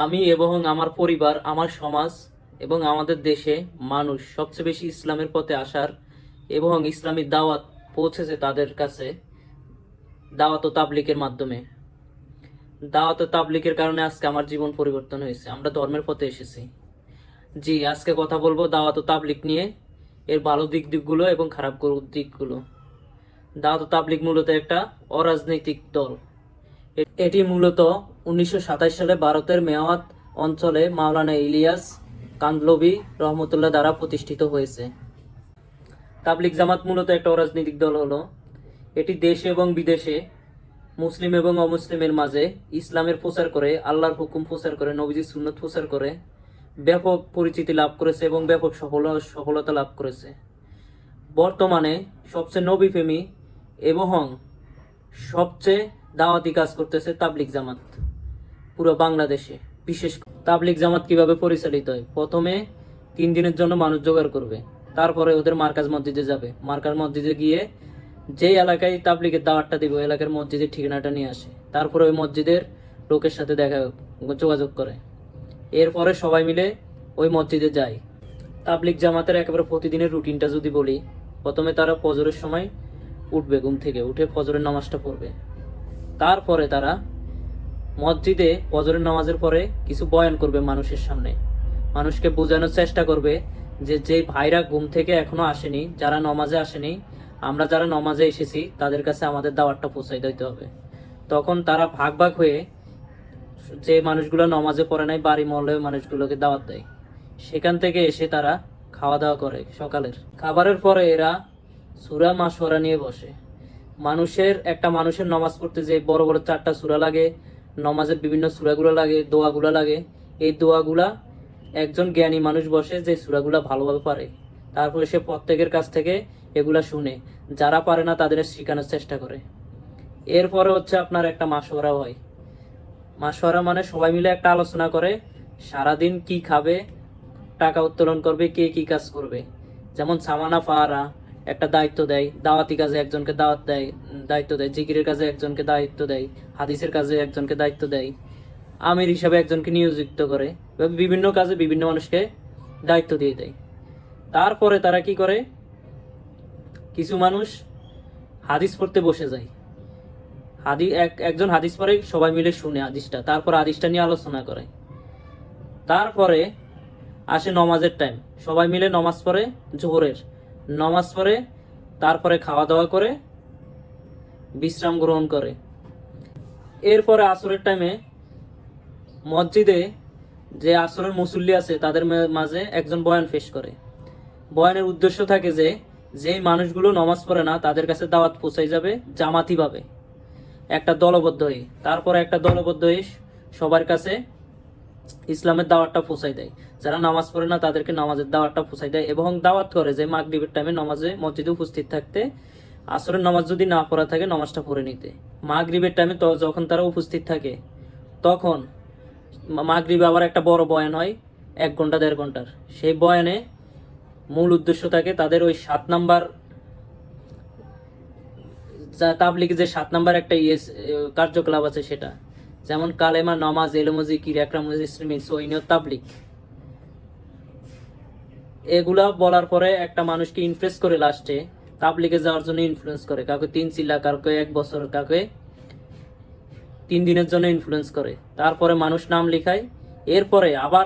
আমি এবং আমার পরিবার, আমার সমাজ এবং আমাদের দেশে মানুষ সবচেয়ে বেশি ইসলামের পথে আসার এবং ইসলামী দাওয়াত পৌঁছেছে তাদের কাছে দাওয়াত ও তাবলিগের মাধ্যমে। দাওয়াত ও তাবলিগের কারণে আজকে আমার জীবন পরিবর্তন হয়েছে। আমরা ধর্মের পথে এসেছি। জি, আজকে কথা বলবো দাওয়াত ও তাবলিগ নিয়ে, এর ভালো দিকগুলো এবং খারাপ দিকগুলো। দাওয়াত ও তাবলিগ মূলত একটা অরাজনৈতিক দল। এটি মূলত 1927 সালে ভারতের মেওয়াত অঞ্চলে মাওলানা ইলিয়াস কান্দলভি রহমতুল্লাহ দ্বারা প্রতিষ্ঠিত হয়েছে। তাবলিগ জামাত মূলত একটা অরাজনৈতিক দল হলো। এটি দেশে এবং বিদেশে মুসলিম এবং অমুসলিমের মাঝে ইসলামের প্রচার করে, আল্লাহর হুকুম প্রচার করে, নবীজির সুন্নত প্রচার করে ব্যাপক পরিচিতি লাভ করেছে এবং ব্যাপক সফলতা লাভ করেছে। বর্তমানে সবচেয়ে নবীপ্রেমী এবং সবচেয়ে দাওয়াতি কাজ করতেছে তাবলিগ জামাত পুরো বাংলাদেশে। তাবলিগ জামাত কিভাবে পরিচালিত হয়? প্রথমে 3 দিনের জন্য মানুষ জোগাড় করবে, তারপরে ওদের মার্কাজ মসজিদে যাবে। মার্কাজ মসজিদে গিয়ে যে এলাকায় তাবলিগের দাওয়াতটা দিব, এলাকার মসজিদের ঠিকানাটা নিয়ে আসে, তারপরে ওই মসজিদের লোকের সাথে যোগাযোগ করে। এরপরে সবাই মিলে ওই মসজিদে যায়। তাবলিগ জামাতের একেবারে প্রতিদিনের রুটিনটা যদি বলি, প্রথমে তারা ফজরের সময় উঠবে, ঘুম থেকে উঠে ফজরের নামাজটা পড়বে। তারপরে তারা মসজিদে ফজরের নামাজের পরে কিছু বয়ান করবে মানুষের সামনে। মানুষকে বোঝানোর চেষ্টা করবে যে ভাইরা ঘুম থেকে এখনো আসেনি, যারা নমাজে আসেনি, আমরা যারা নমাজে এসেছি তাদের কাছে আমাদের দাওয়াতটা পৌঁছাই দিতে হবে। তখন তারা ভাগ ভাগ হয়ে যে মানুষগুলো নমাজে পড়ে নাই বাড়ি মহল্লায় মানুষগুলোকে দাওয়াত দেয়। সেখান থেকে এসে তারা খাওয়া দাওয়া করে। সকালের খাবারের পরে এরা সূরা মাশওয়ারা নিয়ে বসে। মানুষের নমাজ পড়তে যে বড় বড় 4টা সূরা লাগে, নমাজের বিভিন্ন সূরাগুলো লাগে, দোয়াগুলো লাগে। এই দোয়াগুলা একজন জ্ঞানী মানুষ বসে যে সূরাগুলা ভালোভাবে পারে, তারপরে সে প্রত্যেকের কাছ থেকে এগুলা শুনে, যারা পারে না তাদের শেখানোর চেষ্টা করে। এরপরে হচ্ছে আপনার একটা মাশওয়ারা হয়। মাশওয়ারা মানে সবাই মিলে একটা আলোচনা করে সারাদিন কি খাবে, টাকা উত্তোলন করবে, কে কি কাজ করবে। যেমন সামানা ফাহারা একটা দায়িত্ব দেয়, দাওয়াতি কাজে একজনকে দায়িত্ব দেয়, জিকিরের কাজে একজনকে দায়িত্ব দেয়, হাদিসের কাজে একজনকে দায়িত্ব দেয়, আমির হিসাবে একজনকে নিয়োজিত করে, বিভিন্ন কাজে বিভিন্ন মানুষকে দায়িত্ব দিয়ে দেয়। তারপরে তারা কি করে, কিছু মানুষ হাদিস পড়তে বসে যায়। একজন হাদিস পড়ে, সবাই মিলে শুনে হাদিসটা, তারপর হাদিসটা নিয়ে আলোচনা করে। তারপরে আসে নমাজের টাইম, সবাই মিলে নমাজ পড়ে, জোহরের নমাজ পড়ে, তারপরে খাওয়া দাওয়া করে বিশ্রাম গ্রহণ করে। এরপরে আসরের টাইমে মসজিদে যে আসরের মুসল্লি আছে তাদের মাঝে একজন বয়ান পেশ করে। বয়ানের উদ্দেশ্য থাকে যে যেই মানুষগুলো নমাজ পড়ে না তাদের কাছে দাওয়াত পৌঁছাই যাবে জামাতিভাবে, একটা দলবদ্ধ হয়ে। তারপরে একটা দলবদ্ধ হয়ে সবার কাছে ইসলামের দাওয়াতটা পৌঁছাই দেয়। যারা নামাজ পড়ে না তাদেরকে নামাজের দাওয়াতটা পৌঁছাই দেয় এবং দাওয়াত করে যে মাগরিবের টাইমে নমাজে মসজিদে উপস্থিত থাকতে, আসরের নামাজ যদি না পড়া থাকে নামাজটা পড়ে নিতে। মাগরিবের টাইমে যখন তারা উপস্থিত থাকে তখন মাগরিবে আবার একটা বড় বয়ান হয়, 1 ঘন্টা 1.5 ঘন্টার। সেই বয়ানে মূল উদ্দেশ্য থাকে তাদের ওই 7 নাম্বার তাবলিগে যে 7 নাম্বার একটা কার্যকলাপ আছে সেটা, যেমন কালেমা, নামাজ, ইলম, জিকির, একরাম, ইসলামি, সহিনিয়ত, তাবলিগ। এগুলা বলার পরে একটা মানুষকে ইনফ্লুয়েন্স করে লাস্টে তাবলিগে যাওয়ার জন্য ইনফ্লুয়েন্স করে। কাউকে 3 চিল্লা, কাউকে 1 বছর, কাউকে 3 দিনের জন্য ইনফ্লুয়েন্স করে। তারপরে মানুষ নাম লিখায়। এরপরে আবার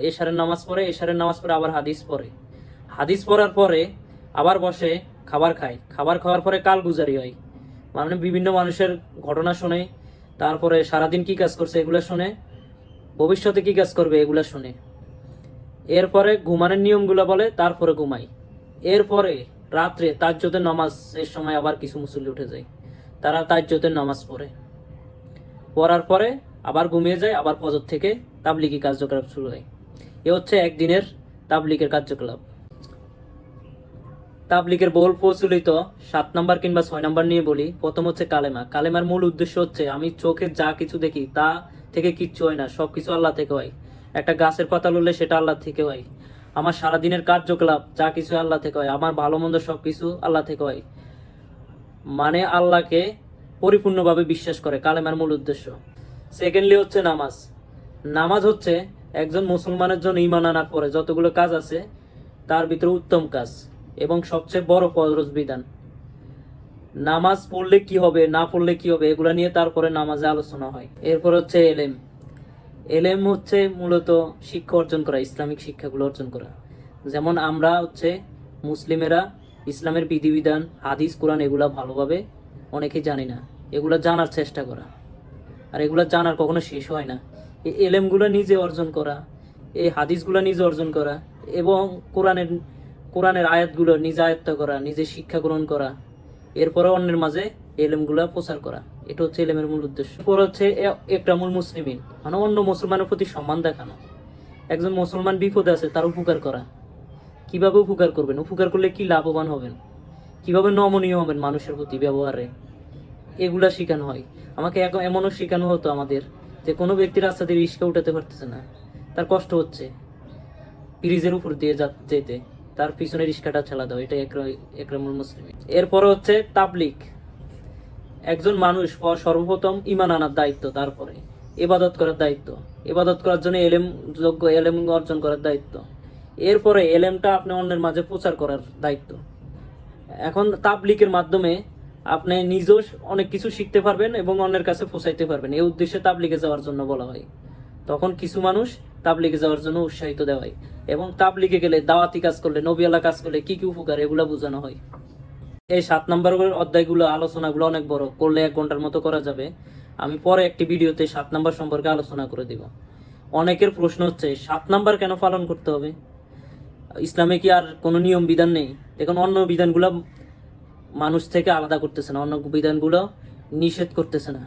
এশারের নামাজ পড়ে, এশারের নামাজ পড়ে আবার হাদিস পড়ে। হাদিস পড়ার পরে আবার বসে খাবার খায়। খাবার খাওয়ার পরে কালগুজারি হয়, মানে বিভিন্ন মানুষের ঘটনা শুনে, তারপরে সারাদিন কি কাজ করছে এগুলো শুনে, ভবিষ্যতে কি কাজ করবে এগুলো শুনে। এরপরে ঘুমানোর নিয়মগুলো বলে, তারপরে ঘুমাই। এরপরে রাত্রে তাহাজ্জুদের নামাজের সময় আবার কিছু মুসল্লি উঠে যায়, তারা তাহাজ্জুদের নামাজ পড়ার পরে আবার ঘুমিয়ে যায়, আবার ফজর থেকে তাবলিগি কার্যকলাপ শুরু হয়। এ হচ্ছে একদিনের তাবলিগের কার্যকলাপ। তাবলিগের বহুল প্রচলিত 7 নাম্বার কিংবা 6 নাম্বার নিয়ে বলি। প্রথম হচ্ছে কালেমা। কালেমার মূল উদ্দেশ্য হচ্ছে আমি চোখে যা কিছু দেখি তা থেকে কিচ্ছু হয় না, সবকিছু আল্লাহ থেকে হয়। একটা গাছের পাতা লড়লে সেটা আল্লাহ থেকে হয়। আমার সারাদিনের কার্যকলাপ যা কিছু আল্লাহ থেকে হয়, আমার ভালো মন্দ সবকিছু আল্লাহ থেকে হয়। মানে আল্লাহকে পরিপূর্ণভাবে বিশ্বাস করে, কালেমার মূল উদ্দেশ্য। সেকেন্ডলি হচ্ছে নামাজ। নামাজ হচ্ছে একজন মুসলমানের জন্য ঈমান আনার পরে যতগুলো কাজ আছে তার ভিতরে উত্তম কাজ এবং সবচেয়ে বড় ফরজ বিধান। নামাজ পড়লে কি হবে, না পড়লে কি হবে, এগুলা নিয়ে তারপরে নামাজে আলোচনা হয়। এরপর হচ্ছে এলেম। এলেম হচ্ছে মূলত শিক্ষা অর্জন করা, ইসলামিক শিক্ষাগুলো অর্জন করা। যেমন আমরা হচ্ছে মুসলিমেরা ইসলামের বিধিবিধান, হাদিস, কোরআন এগুলা ভালোভাবে অনেকেই জানি না, এগুলা জানার চেষ্টা করা। আর এগুলা জানার কখনো শেষ হয় না। এই এলেমগুলো নিজে অর্জন করা, এই হাদিসগুলো নিজে অর্জন করা এবং কোরআনের কোরআনের আয়াতগুলো নিজে আয়ত্ত করা, নিজে শিক্ষা গ্রহণ করা, এরপরে অন্যের মাঝে এলেমগুলা প্রচার করা, এটা হচ্ছে এলেমের মূল উদ্দেশ্য। এরপর হচ্ছে একরামুল মুসলিমিন, মানে অন্য মুসলমানের প্রতি সম্মান দেখানো। একজন মুসলমান বিপদে আছে, তার উপকার করা। কিভাবে উপকার করবেন, উপকার করলে কি লাভবান হবেন, কিভাবে নমনীয় হবেন মানুষের প্রতি ব্যবহারে, এগুলা শেখানো হয়। আমাকে এমনও শেখানো হতো আমাদের যে কোনো ব্যক্তি রাস্তা দিয়ে রিক্সা উঠাতে পারতেছে না, তার কষ্ট হচ্ছে ব্রিজের উপর দিয়ে যেতে, তার পিছনে রিক্সাটা ঠেলা দাও, এটা একরামুল মুসলিম। এরপরে হচ্ছে তাবলিগ। একজন মানুষ সর্বপ্রথম ঈমান আনার দায়িত্ব, তারপরে ইবাদত করার দায়িত্ব, ইবাদত করার জন্য এলেম অর্জন করার দায়িত্ব, এরপরে এলেমটা আপনি অন্যের মাঝে প্রচার করার দায়িত্ব। এখন তাবলিগের মাধ্যমে আপনি নিজেও অনেক কিছু শিখতে পারবেন এবং অন্যের কাছে পৌঁছাইতে পারবেন। এই উদ্দেশ্যে তাবলিগে যাওয়ার জন্য বলা হয়। তখন কিছু মানুষ তাবলিগে যাওয়ার জন্য উৎসাহিত দেওয়া হয় এবং তাবলিগে গেলে, দাওয়াতি কাজ করলে, নবিয়ালা কাজ করলে কি কি উপকার, এগুলো বোঝানো হয়। এই 7 নম্বরের অধ্যায়গুলো, আলোচনাগুলো অনেক বড়, করলে 1 ঘন্টার মতো করা যাবে। আমি পরে একটি ভিডিওতে 7 নম্বর সম্পর্কে আলোচনা করে দিব। অনেকের প্রশ্ন হচ্ছে 7 নম্বর কেন পালন করতে হবে, ইসলামে কি আর কোনো নিয়ম বিধান নেই? দেখুন, অন্য বিধানগুলো মানুষ থেকে আলাদা করতেছে না, অন্য বিধানগুলো নিষেধ করতেছে না।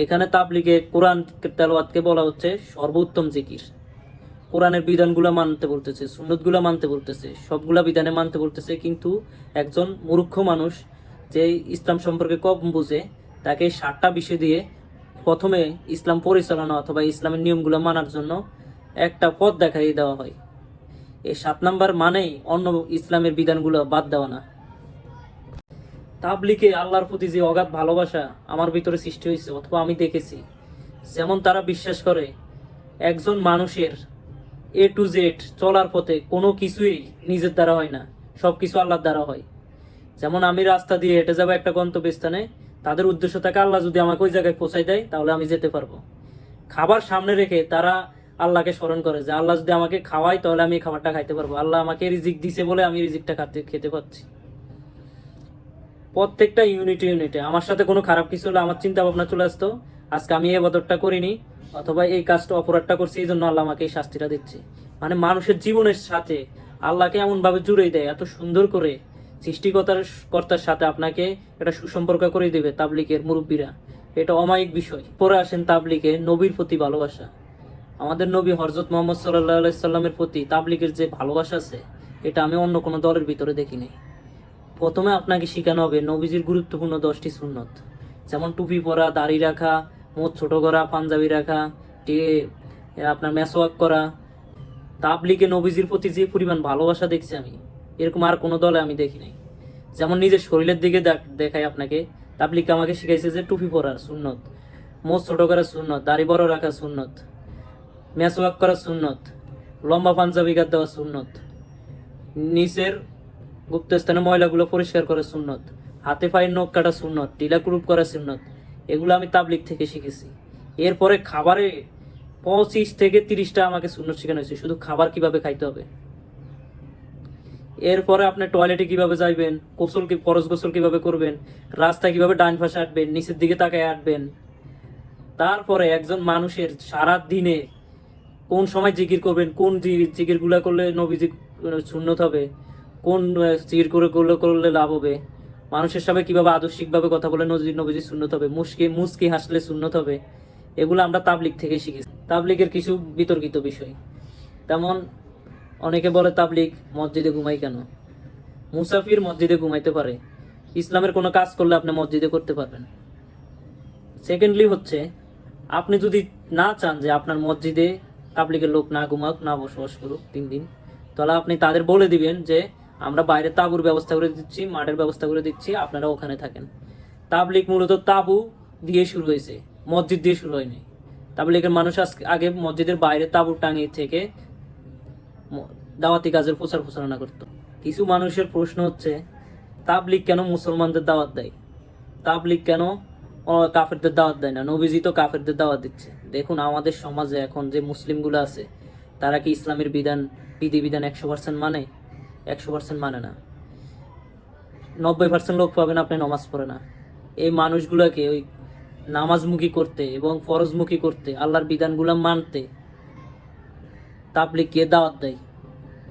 এখানে তাবলিগে কোরআন তেলাওয়াতকে বলা হচ্ছে সর্বোত্তম জিকির। কোরআনের বিধানগুলো মানতে বলতেছে, সুন্নতগুলো মানতে বলতেছে, সবগুলা বিধানে মানতে বলতেছে। কিন্তু একজন মূর্খ মানুষ যে ইসলাম সম্পর্কে কম বুঝে, তাকে 7টা বিষয় দিয়ে প্রথমে ইসলাম পরিচালনা অথবা ইসলামের নিয়মগুলো মানার জন্য একটা পথ দেখাই দেওয়া হয়। এই 7 নাম্বার মানেই অন্য ইসলামের বিধানগুলো বাদ দেওয়া না। তাবলিগে আল্লাহর প্রতি যে অগাধ ভালোবাসা আমার ভিতরে সৃষ্টি হয়েছে অথবা আমি দেখেছি, যেমন তারা বিশ্বাস করে একজন মানুষের A to Z চলার পথে কোনো কিছুই নিজের দ্বারা হয় না, সবকিছু আল্লাহর দ্বারা হয়। যেমন আমি রাস্তা দিয়ে হেঁটে যাবো একটা গন্তব্যস্থানে, তাদের উদ্দেশ্য থাকে আল্লাহ যদি আমাকে ওই জায়গায় পৌঁছাই দেয় তাহলে আমি যেতে পারবো। খাবার সামনে রেখে তারা আল্লাহকে স্মরণ করে যে আল্লাহ যদি আমাকে খাওয়ায় তাহলে আমি এই খাবারটা খাইতে পারবো, আল্লাহ আমাকে রিজিক দিছে বলে আমি রিজিকটা খেতে পাচ্ছি। প্রত্যেকটা ইউনিটে আমার সাথে কোনো খারাপ কিছু হলে আমার চিন্তা ভাবনা চলে আসতো, আজকে আমি এই ইবাদতটা করিনি অথবা এই কাজটা অপরাধটা করছি, এই জন্য আল্লাহ আমাকে এই শাস্তিটা দিচ্ছে। মানে মানুষের জীবনের সাথে আল্লাহকে এমন ভাবে জুড়ে দেয়, এত সুন্দর করে কর্তার সাথে আপনাকে একটা সুসম্পর্ক করে দেবে তাবলিগের মুরব্বীরা। এটা অমায়িক বিষয়। পরে আসেন তাবলিগে নবীর প্রতি ভালোবাসা। আমাদের নবী হযরত মুহাম্মদ সাল্লাল্লাহু আলাইহি সাল্লামের প্রতি তাবলিগের যে ভালোবাসা আছে, এটা আমি অন্য কোনো দলের ভিতরে দেখিনি। প্রথমে আপনাকে শেখানো হবে নবীজির গুরুত্বপূর্ণ 10টি সুন্নত, যেমন টুপি পরা, দাড়ি রাখা, মুখ ছোট করা, পাঞ্জাবি রাখা, আপনার মেসওয়াক করা। তাবলিগে নবীজির প্রতি যে পরিমাণ ভালোবাসা দেখছি আমি, এরকম আর কোনো দলে আমি দেখি নাই। যেমন নিজের শরীরের দিকে দেখাই আপনাকে, তাবলিগ আমাকে শিখাইছে যে টুপি পরার সুন্নত, মুখ ছোট করার সুন্নত, দাড়ি বড় রাখা সুন্নত, মেসওয়াক করা সুন্নত, লম্বা পাঞ্জাবি গাদ দেওয়া সুন্নত, নিচের গুপ্তস্থানে ময়লাগুলো পরিষ্কার করা সুন্নত, হাতে পায়ের নখ কাটা সুন্নত, ঢিলা কুরুপ করা সুন্নত। এগুলো আমি তাবলিগ থেকে শিখেছি। এরপরে খাবারে 25 থেকে 30টা আমাকে সুন্নত শেখানো হয়েছে, শুধু খাবার কিভাবে খাইতে হবে। এরপরে আপনি টয়লেটে কিভাবে যাইবেন, ফরজ গোসল কিভাবে করবেন, রাস্তায় কিভাবে ডান পাশে হাঁটবেন, নিচের দিকে তাকায় হাঁটবেন। তারপরে একজন মানুষের সারা দিনে কোন সময় জিকির করবেন, কোন জিকির গুলা করলে নবীজি সুন্নত হবে, কোন জিকির করলে লাভ হবে, মানুষের সাথে কিভাবে আদর্শিকভাবে কথা বলে নবীজি সুন্নত হবে, মুস্কি হাসলে সুন্নত হবে। এগুলো আমরা তাবলিগ থেকে শিখেছি। তাবলিগের কিছু বিতর্কিত বিষয়, তেমন অনেকে বলে তাবলিগ মসজিদে ঘুমাই কেন? মুসাফির মসজিদে ঘুমাইতে পারে, ইসলামের কোনো কাজ করলে আপনি মসজিদে করতে পারবেন। সেকেন্ডলি হচ্ছে, আপনি যদি না চান যে আপনার মসজিদে তাবলিগের লোক না ঘুমাক, না বসবাস করুক 3 দিন, তাহলে আপনি তাদের বলে দিবেন যে আমরা বাইরে তাঁবুর ব্যবস্থা করে দিচ্ছি, মাঠের ব্যবস্থা করে দিচ্ছি, আপনারা ওখানে থাকেন। তাবলিগ মূলত তাঁবু দিয়ে শুরু হয়েছে, মসজিদ দিয়ে শুরু হয়নি। তাবলীগের মানুষ আগে মসজিদের বাইরে তাঁবু টাঙিয়ে থেকে দাওয়াতি কাজের প্রচার প্রচারণা করতো। কিছু মানুষের প্রশ্ন হচ্ছে, তাবলীগ কেন মুসলমানদের দাওয়াত দেয়? তাবলীগ কেন কাফেরদের দাওয়াত দেয় না? নবীজি তো কাফেরদের দাওয়াত দিচ্ছে। দেখুন, আমাদের সমাজে এখন যে মুসলিমগুলো আছে, তারা কি ইসলামের বিধিবিধান 100% মানে? 100% মানে না। 90% লোক পাবেন আপনি নামাজ পড়ে না। এই মানুষগুলোকে ওই নামাজমুখী করতে এবং ফরজমুখী করতে, আল্লাহর বিধানগুলো মানতে তাবলীগ কে দাওয়াত দেয়?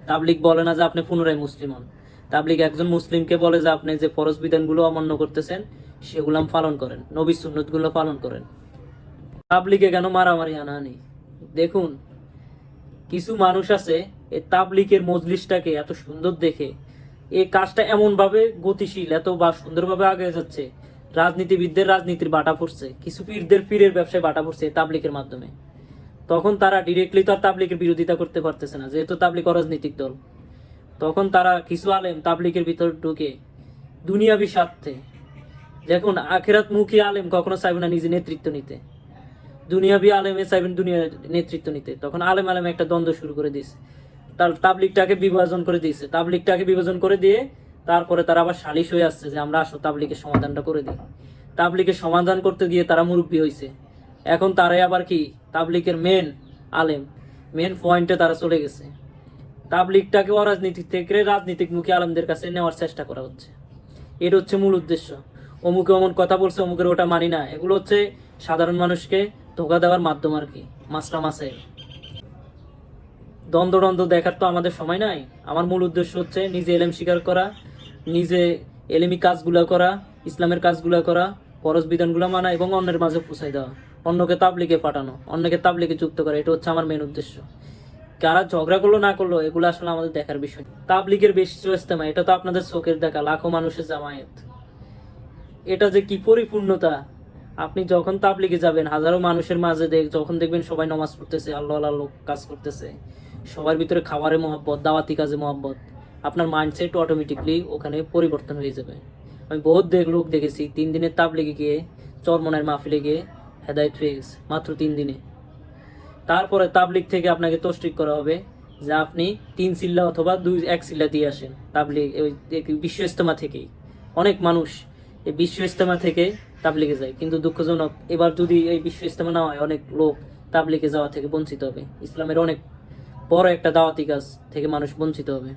তাবলীগ বলে না যে আপনি পুনরায় মুসলিম হন। তাবলীগ একজন মুসলিমকে বলে যে আপনি যে ফরজ বিধানগুলো অমান্য করতেছেন সেগুলো পালন করেন, নবীর সুন্নতগুলো পালন করেন। তাবলীগে কেন মারামারি হানাহানি? দেখুন, কিছু মানুষ আছে এই তাবলীগের মজলিসটাকে এত সুন্দর দেখে এই কাজটা এমন ভাবে গতিশীল, এত বা সুন্দরভাবে আগে যাচ্ছে, রাজনীতিবিদদের রাজনীতির বাটা পড়ছে, কিছু পীরদের পীরের ব্যবসায় বাটা পড়ছে এই তাবলীগের মাধ্যমে। তখন তারা ডিরেক্টলি তো আর তাবলীগের বিরোধিতা করতে পারতেছে না, যেহেতু তাবলীগ অরাজনৈতিক দল। তখন তারা কিছু আলেম তাবলীগের ভিতর ঢুকে দুনিয়াবি স্বার্থে, দেখুন আখিরাতমুখী আলেম কখনো চাইবে না নিজে নেতৃত্ব নিতে, দুনিয়াবি আলেমে চাইবেন দুনিয়ার নেতৃত্ব নিতে। তখন আলেম আলেমে একটা দ্বন্দ্ব শুরু করে দিয়েছে, তার তাবলীগটাকে বিভাজন করে দিয়েছে। তাবলীগটাকে বিভাজন করে দিয়ে তারপরে তারা আবার সালিশ হয়ে আসছে যে আমরা আসো তাবলীগের সমাধানটা করে দিই। তাবলীগের সমাধান করতে গিয়ে তারা মুরব্বী হয়েছে। এখন তারাই আবার কি তাবলীগের মেন আলেম, মেন পয়েন্টে তারা চলে গেছে। তাবলীগটাকে অরাজনীতি থেকে রাজনীতিক মুখী আলেমদের কাছে নেওয়ার চেষ্টা করা হচ্ছে। এটা হচ্ছে মূল উদ্দেশ্য। অমুকে অমন কথা বলছে, অমুকের ওটা মানি না, এগুলো হচ্ছে সাধারণ মানুষকে ধোকা দেওয়ার মাধ্যম আর কি, মাসলা মাসে। দ্বন্দ্ব দেখার তো আমাদের সময় নাই। আমার মূল উদ্দেশ্য হচ্ছে নিজে এলেম স্বীকার করা, নিজে এলেমি কাজগুলো করা, ইসলামের কাজগুলো করা, ফরজ বিধানগুলো মানা এবং অন্যের মাঝে পৌঁছাই দেওয়া, অন্যকে তাবলীগে পাঠানো, অন্যকে তাবলীগে যুক্ত করা। এটা হচ্ছে আমার মেন উদ্দেশ্য। কারা ঝগড়া করলো না করলো এগুলো আসলে আমাদের দেখার বিষয়। তাবলীগের বিশ্ব ইজতেমা, এটা তো আপনাদের চোখের দেখা, লাখো মানুষের জামায়াত। এটা যে কি পরিপূর্ণতা! আপনি যখন তাবলীগে যাবেন, হাজারো মানুষের মাঝে যখন দেখবেন সবাই নামাজ পড়তেছে, আল্লাহ আল্লাহ লোক কাজ করতেছে, সবার ভিতরে খাবারের মহব্বত, দাওয়াতি কাজে মহব্বত, আপনার মাইন্ডসেট অটোমেটিকলি ওখানে পরিবর্তন হয়ে যাবে। আমি বহুত লোক দেখেছি 3 দিনের তাবলীগে গিয়ে, চরমনার মাহফিলে গিয়ে হেদায়েত হয়ে গেছে মাত্র 3 দিনে। তারপরে তাবলীগ থেকে আপনাকে তশরিক করা হবে যে আপনি 3 চিল্লা অথবা 1 চিল্লা দিয়ে আসেন। তাবলীগ ওই বিশ্ব ইজতেমা থেকেই অনেক মানুষ এই বিশ্ব ইজতেমা থেকে তাবলীগে যায়, কিন্তু দুঃখজনক এবার যদি এই বিশ্ব ইজতেমা না হয়, অনেক লোক তাবলীগে যাওয়া থেকে বঞ্চিত হবে। ইসলামের অনেক বড় একটা দাওয়াতি কাজ থেকে মানুষ বঞ্চিত হবে।